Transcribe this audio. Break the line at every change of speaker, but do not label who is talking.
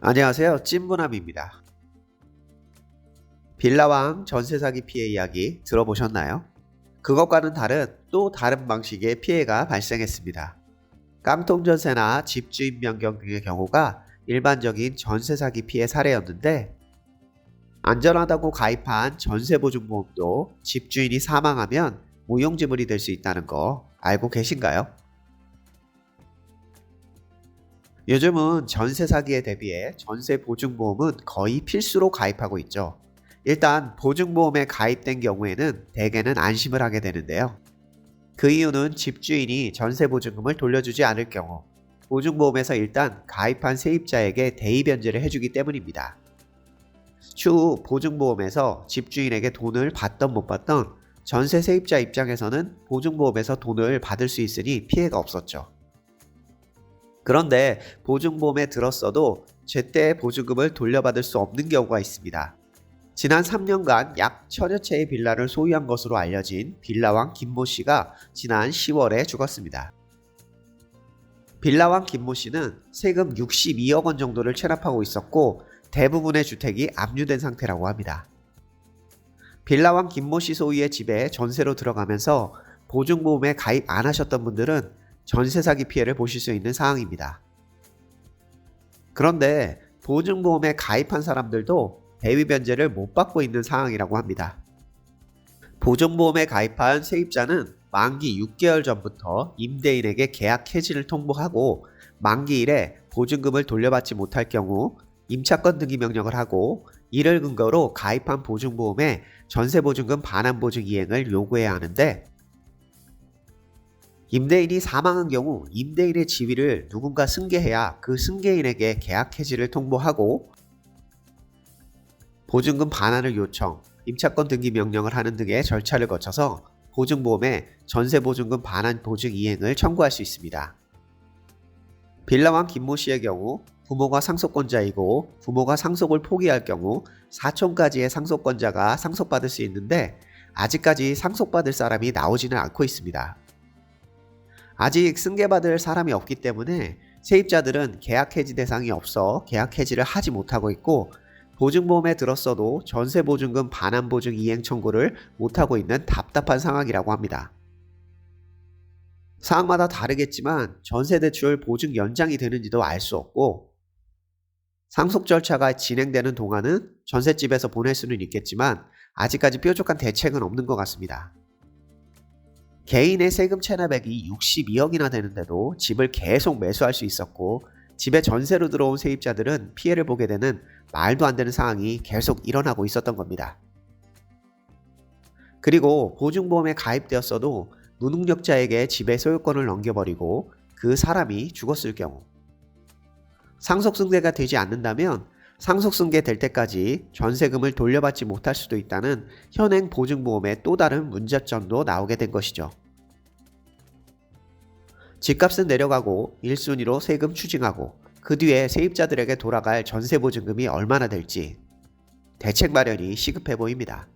안녕하세요. 찐무남입니다. 빌라왕 전세 사기 피해 이야기 들어보셨나요? 그것과는 다른 또 다른 방식의 피해가 발생했습니다. 깡통 전세나 집주인 변경 등의 경우가 일반적인 전세 사기 피해 사례였는데, 안전하다고 가입한 전세보증보험도 집주인이 사망하면 무용지물이 될 수 있다는 거 알고 계신가요? 요즘은 전세 사기에 대비해 전세 보증보험은 거의 필수로 가입하고 있죠. 일단 보증보험에 가입된 경우에는 대개는 안심을 하게 되는데요. 그 이유는 집주인이 전세 보증금을 돌려주지 않을 경우 보증보험에서 일단 가입한 세입자에게 대의 변제를 해주기 때문입니다. 추후 보증보험에서 집주인에게 돈을 받던 못 받던 전세 세입자 입장에서는 보증보험에서 돈을 받을 수 있으니 피해가 없었죠. 그런데 보증보험에 들었어도 제때 보증금을 돌려받을 수 없는 경우가 있습니다. 지난 3년간 약 1000여 채의 빌라를 소유한 것으로 알려진 빌라왕 김모 씨가 지난 10월에 죽었습니다. 빌라왕 김모 씨는 세금 62억 원 정도를 체납하고 있었고 대부분의 주택이 압류된 상태라고 합니다. 빌라왕 김모 씨 소유의 집에 전세로 들어가면서 보증보험에 가입 안 하셨던 분들은 전세 사기 피해를 보실 수 있는 상황입니다. 그런데 보증보험에 가입한 사람들도 대위 변제를 못 받고 있는 상황이라고 합니다. 보증보험에 가입한 세입자는 만기 6개월 전부터 임대인에게 계약 해지를 통보하고 만기일에 보증금을 돌려받지 못할 경우 임차권 등기 명령을 하고, 이를 근거로 가입한 보증보험에 전세보증금 반환보증 이행을 요구해야 하는데, 임대인이 사망한 경우 임대인의 지위를 누군가 승계해야 그 승계인에게 계약 해지를 통보하고 보증금 반환을 요청, 임차권 등기 명령을 하는 등의 절차를 거쳐서 보증보험에 전세보증금 반환 보증 이행을 청구할 수 있습니다. 빌라왕 김모 씨의 경우 부모가 상속권자이고 부모가 상속을 포기할 경우 사촌까지의 상속권자가 상속받을 수 있는데, 아직까지 상속받을 사람이 나오지는 않고 있습니다. 아직 승계받을 사람이 없기 때문에 세입자들은 계약 해지 대상이 없어 계약 해지를 하지 못하고 있고, 보증보험에 들었어도 전세보증금 반환보증 이행 청구를 못하고 있는 답답한 상황이라고 합니다. 상황마다 다르겠지만 전세대출 보증 연장이 되는지도 알 수 없고, 상속 절차가 진행되는 동안은 전셋집에서 보낼 수는 있겠지만 아직까지 뾰족한 대책은 없는 것 같습니다. 개인의 세금 체납액이 62억이나 되는데도 집을 계속 매수할 수 있었고, 집에 전세로 들어온 세입자들은 피해를 보게 되는 말도 안 되는 상황이 계속 일어나고 있었던 겁니다. 그리고 보증보험에 가입되었어도 무능력자에게 집의 소유권을 넘겨버리고 그 사람이 죽었을 경우, 상속승계가 되지 않는다면 상속승계 될 때까지 전세금을 돌려받지 못할 수도 있다는 현행 보증보험의 또 다른 문제점도 나오게 된 것이죠. 집값은 내려가고 1순위로 세금 추징하고 그 뒤에 세입자들에게 돌아갈 전세보증금이 얼마나 될지 대책 마련이 시급해 보입니다.